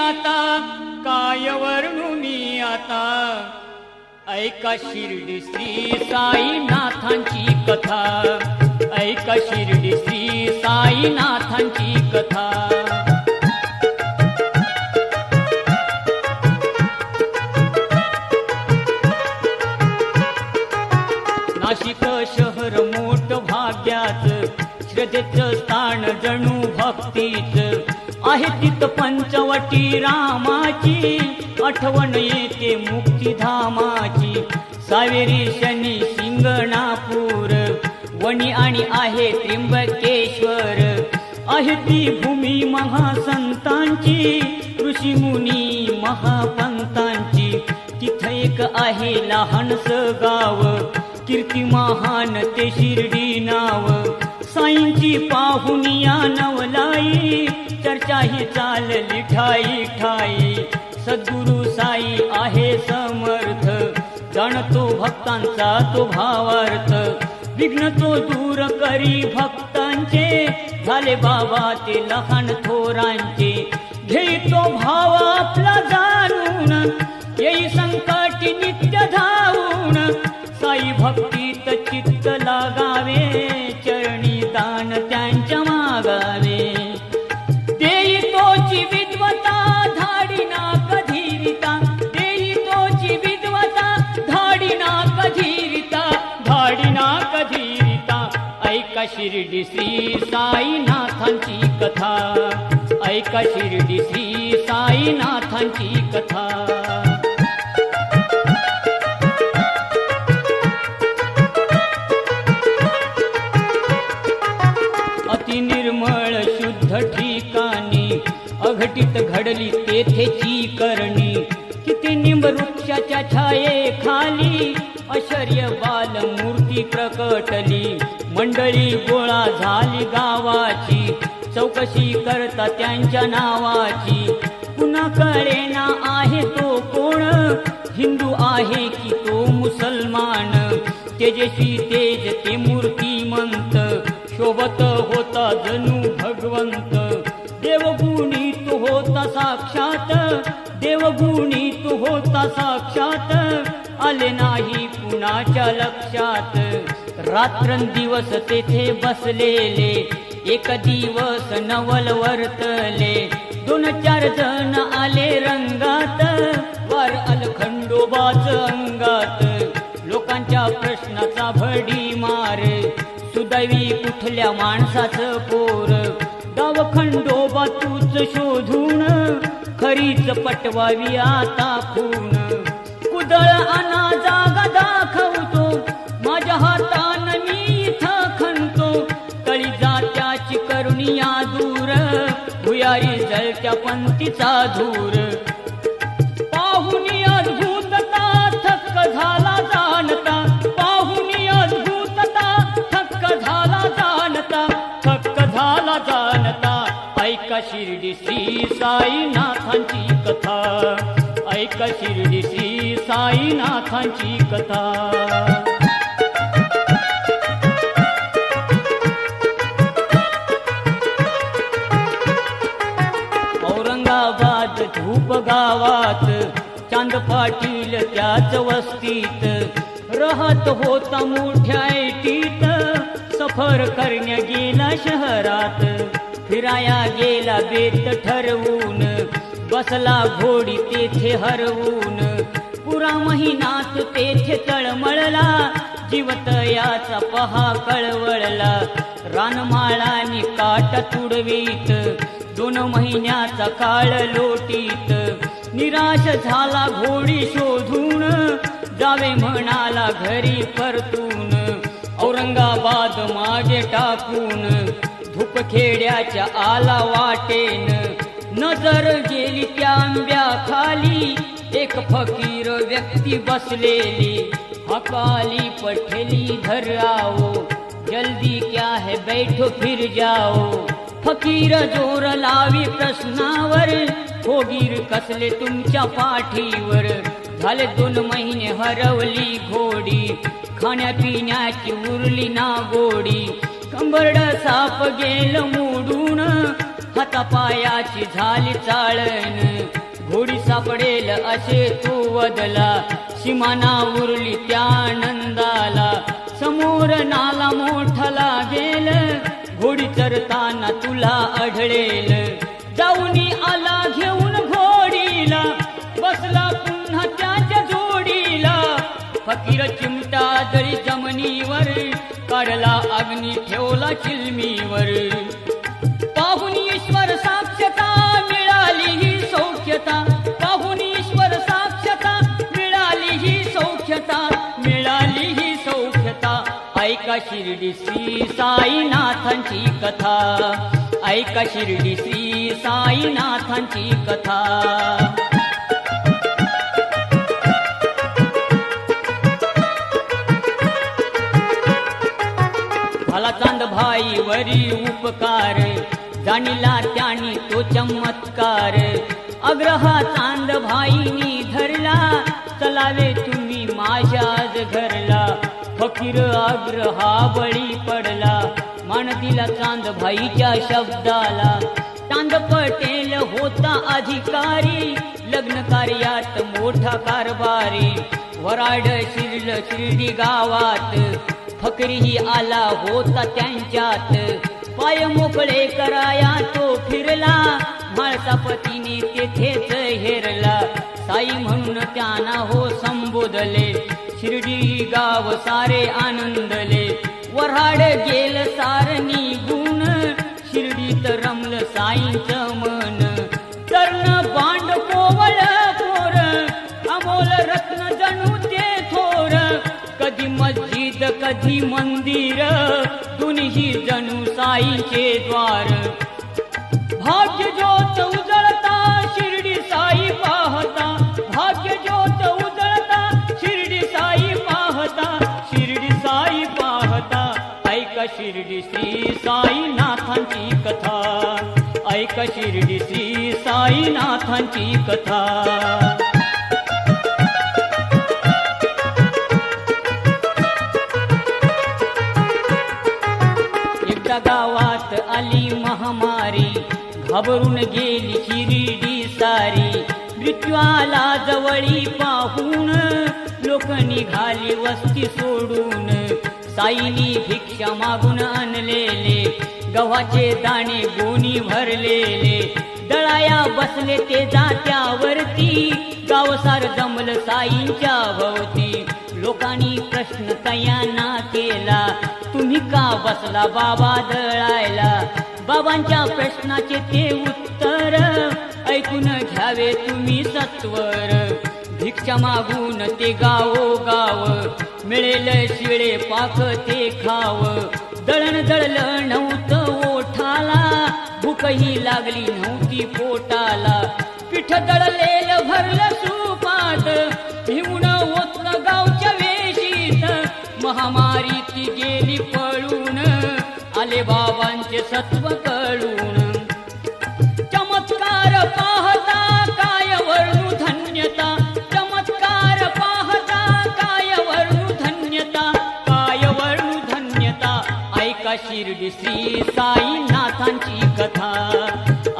आता काय वर्णू मी आता, ऐका शिर्डी श्री साईनाथांची कथा, ऐका शिर्डी श्री साईनाथांची कथा। नाशिक शहर मोठ भाग्याचं, श्रद्धेचं स्थान जणू भक्तीच आहे, तिथं पंचवटी रामाची आठवण येते मुक्तिधामाची। सावेरी शनी शिंगणापूर वणी आणि आहे त्र्यंबकेश्वर, आहे ती भूमी महासंतांची ऋषीमुनी महापंतांची। तिथं एक आहे लहानस गाव, कीर्ती महान ते शिर्डी नाव। साईंची पाहुनिया नवलाई, चर्चा ही चालली ठाई ठाई। सद्गुरु साई आहे समर्थ, जाणतो भक्तांचा तो भावार्थ। विघ्न तो दूर करी भक्तांचे, झाले बाबा ते लहान थोरांचे। घेतो भाव आपला जाणून, येई संकटी नित्य धावून। साई भक्तीत चित्त लागावे, चरणी दान त्यांच्या मागावे। देई तोची विद्वता धाडिना कधीरिता, देई तोची विद्वता धाडिना कधीरिता, धाडिना कधीरिता। ऐका शिर्डी श्री साईनाथांची कथा, ऐका शिर्डी श्री साईनाथांची कथा। अति निर्मळ शुद्ध ठिकाणी, अघटित घडली तेथेची करणी। किती निंब वृक्षाच्या छाये खाली, आश्चर्य बाल मूर्ती प्रकटली। मंडळी गोळा झाली गावाची, चौकशी करता त्यांच्या नावाची। पुन्हा कळेना आहे तो कोण, हिंदू आहे की तो मुसलमान। तेजस्वी तेज ते मूर्तिमंत, शोभत होता जणू भगवंत। देवगुणी तो होता साक्षात, देवगुणी तो होता साक्षात। आले नाही कुणाच्या लक्षात, रात्रंदिवस तेथे बसलेले। एक दिवस नवल वर्तले, 2-4 जण आले रंगात। वार आल खंडोबाच अंगात, लोकांच्या प्रश्नाचा भडीमार। सुदैवी कुठल्या माणसाचं पोर, गाव खंडोबा तूच शोधून। खरीच पटवावी आता खून, कुदळ आणा जागा दाखवतो। माझ्या हातान मी इथं खणतो, तळी जात्याची करुणिया दूर। भुयारी जळत्या पंथीचा धूर, पाहुनी अद्भुतता थक्क झाला जाणता। पाहुनी अद्भुतता थक्क झाला जाणता, थक्क झाला जाणता। ऐका शिर्डी श्री साईनाथांची कथा, ऐका शिर्डी श्री साईनाथांची कथा। औरंगाबाद धूप गावात, चांद पाटील त्याच वस्तीत। राहत होता मोठ्या ऐटीत, सफर करण्या गेला शहरात। फिराया गेला बेत ठरवून, बसला घोडी तेथे हरवून। पुरा महिनात तेथे तळमळला, जीवतयाचा पहा कळवळला। रानमाळानी काट तुडवीत, 2 महिन्याचा काळ लोटीत। निराश झाला घोडी शोधून, जावे म्हणाला घरी परतून। औरंगाबाद मागे टाकून, धूपखेड्याच्या आला वाटेन। नजर गेली त्या आंब्या खाली, एक फकीर व्यक्ती बसलेली। हकाली पठेली धर आओ, जल्दी क्या है बैठो फिर जाओ। फकीर जोर लावी प्रश्नावर, होगीर कसले तुमच्या पाठीवर। झाले 2 महिने हरवली घोडी, खाण्यापिण्याची उरली ना गोडी। कंबरड साप गेल मोडून, हातापायाची झाली चाळण, घोडी सापडेल असे तो वदला, सीमाना उरली त्या आनंदाला, समोर नाला मोठा लागेल, घोडी चरताना तुला आढळेल, जाऊनी आला घेऊन घोडीला, बसला पुन्हा त्याच्या जोडीला, फकीर चिमटा जरी जमिनीवर, काढला अग्नी ठेवला चिलमीवर, पाहून ईश्वर साक्षता मिळाली ही सौख्यता, पाहून ईश्वर साक्षता मिळाली ही सौख्यता, मिळाली ही सौख्यता, ऐका शिर्डी श्री साईनाथांची कथा, ऐका शिर्डी श्री साईनाथांची कथा. झाला चांदभाई वरी उपकार, जाणीला त्यानी तो चमत्कार, अग्रहा चांदभाईनी धरला, चलावे तुम्ही माझ्याच घरला, फकीर अग्रहा बळी पडला, मान दिला चांदभाईच्या शब्दाला, चांद पटेल होता अधिकारी, लग्न कार्यात मोठा कारभारी, वराड शिरल शिर्डी गावात, फकरीही आला होता त्यांच्यात, पाय मोकळे कराया तो फिरला, म्हाळसापतीने तेथेच हेरला, साई म्हणून त्यांना हो संबोधले, शिर्डी गाव सारे आनंदले, वऱ्हाड गेल सार निघून, शिर्डीत रमल साईंचं मन, तर्ण बांड कोवळ पोर, अमोल रत्न जणू ते थोर, कधी मस्जिद कधी मंदिर, दोन्ही जणू साईंचे द्वार, भाग्य ज्योत उजळता शिर्डी साई पाहता, भाग्य ज्योत उजळता शिर्डी साई पाहता, शिर्डी साई पाहता, ऐका शिर्डी श्री साईनाथांची कथा, ऐका शिर्डी श्री साईनाथांची कथा. गावात आली महामारी, घाबरून गेली शिर्डी सारी, मृत्यू आला जवळी पाहून, लोक निघाली वस्ती सोडून, साईनी भिक्षा मागून आणलेले, गव्हाचे दाणे गोणी भरलेले, दळाया बसले ते जात्यावरती, गावसार जमल साईंच्या भोवती, लोकांनी प्रश्न तयाना केला, तुम्ही का बसला बाबा दळायला, बाबांच्या प्रश्नाचे ते उत्तर, ऐकून घ्यावे तुम्ही सत्वर, भिक्षा मागून ते गावोगाव, मिळेल शिळे पाक ते खाव, दळण दळलं नव्हतं ओठाला, भूकही लागली नव्हती पोटाला, पीठ दळलेलं भरलं सुपात, भिवून ओतलं गावच्या वेशीत, महामारी ती गेली पळून, आले बाबांचे सत्व कळून, चमत्कार पाहता काय वर्णू धन्यता, चमत्कार पाहता काय वर्णू धन्यता, काय वर्णू धन्यता, ऐका शिर्डी श्री साईनाथांची कथा,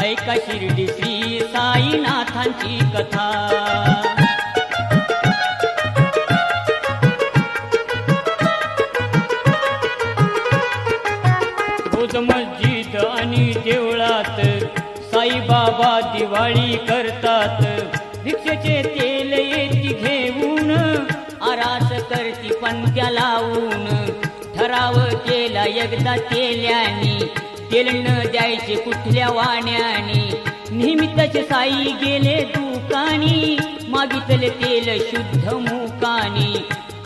ऐका शिर्डी श्री साईनाथांची कथा. मस्जिद आणि देवळात साईबाबा दिवाळी करतात, भिक्षेचे तेल येती घेऊन, आरास करती पंत्या लावून, ठराव केला एकदा तेल्यानी, तेल न द्यायचे कुठल्या वाण्यानी, नेहमीच साई गेले दुकानी, मागितले तेल शुद्ध मुकानी,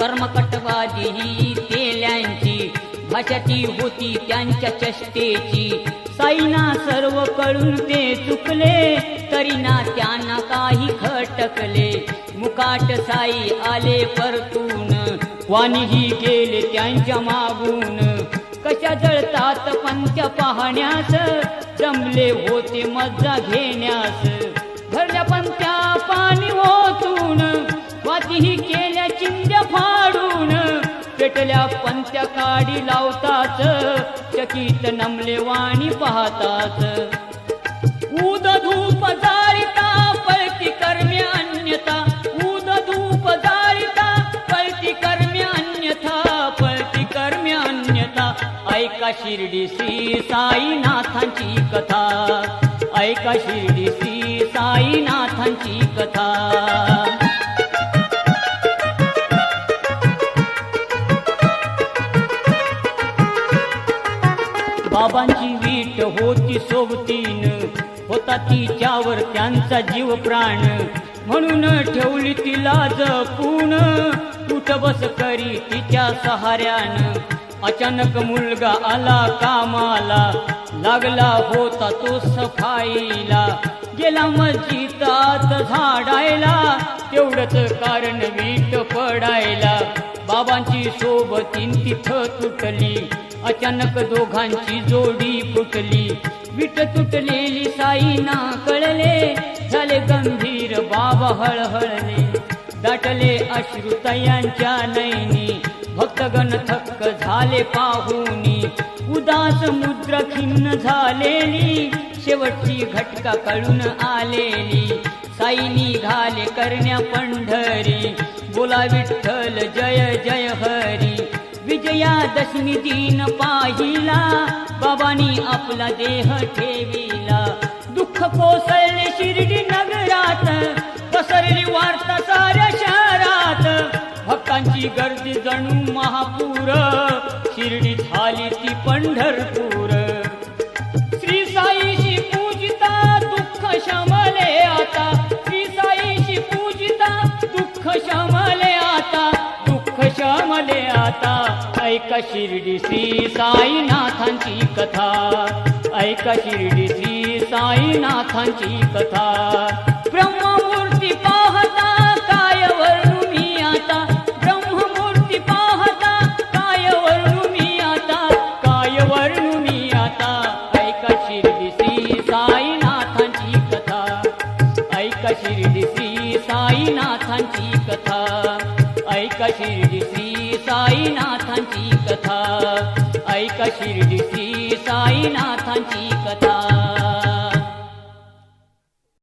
कर्मकटवादी ही तेल्यांची, भाषा ती होती त्यांच्या चेष्टेची, साईना सर्व कळून ते चुकले, तरी ना त्यांना काही खटकले, मुकाट साई आले परतून, वाणीही गेले त्यांच्या मागून, कशा जळतात पंत्या पाहण्यास, जमले होते मज्जा घेण्यास, भरल्या पंत्या पाणी ओतून, वातीही केल्या चिंध्या फाडून, पेटल्या पंत्या काडी लावताच, चकित नमले वाणी पाहताच, ऊद धूप जाळिता पळती कर्म्य अन्यथा, ऊद धूप जाळिता पळती कर्म्य अन्यथा, पळती कर्म्य अन्यथा. ऐका शिर्डी श्री साईनाथांची कथा, ऐका शिर्डी श्री साईनाथांची कथा. बाबांची वीट होती सोबतीन, होता तिच्यावर त्यांचा जीव प्राण, म्हणून ठेवली तिला जपून, उठ बस करी तिच्या सहाऱ्यानं. अचानक मुलगा आला कामाला, लागला होता तो सफाईला, गेला मस्जिदात झाडायला, तेवढंच कारण वीट पडायला. बाबांची सोबतीन तिथं तुटली, अचानक दोघांची जोडी फुटली. विट तुटलेली साईना कळले, झाले गंभीर बाबा हळहळले, दाटले अश्रू तयांच्या नयनी. भक्तगण थक्क झाले पाहुनी, उदास मुद्रा खिन्न झालेली, शेवटची घटका कळून आलेली. साई निघाले करण्या पंढरी, बोला विठ्ठल जय जय हरी. विजयादशमी दिन पाहिला, बाबांनी आपला देह ठेविला. दुःख कोसळले शिर्डी नगरात, पसरली वार्ता साऱ्या शहरात. भक्तांची गर्दी जणू महापूर, शिर्डी झाली ती पंढरपूर. श्री साईशी पूजिता दुःख शमले आता, श्री साईशी पूजिता दुःख शमले आता, दुःख शमले आता. ऐका शिर्डी श्री साईनाथांची कथा, ऐका शिर्डी श्री साईनाथांची कथा. ब्रह्ममूर्ती पाहता काय वर्णू मी आता, ब्रह्ममूर्ती पाहता काय वर्णू मी आता, काय वर्णू मी आता. ऐका शिर्डी श्री साईनाथांची कथा, ऐका शिर्डी श्री साईनाथांची कथा, ऐका शिर्डी श्री साईनाथांची कथा, ऐका शिर्डी श्री साईनाथांची कथा.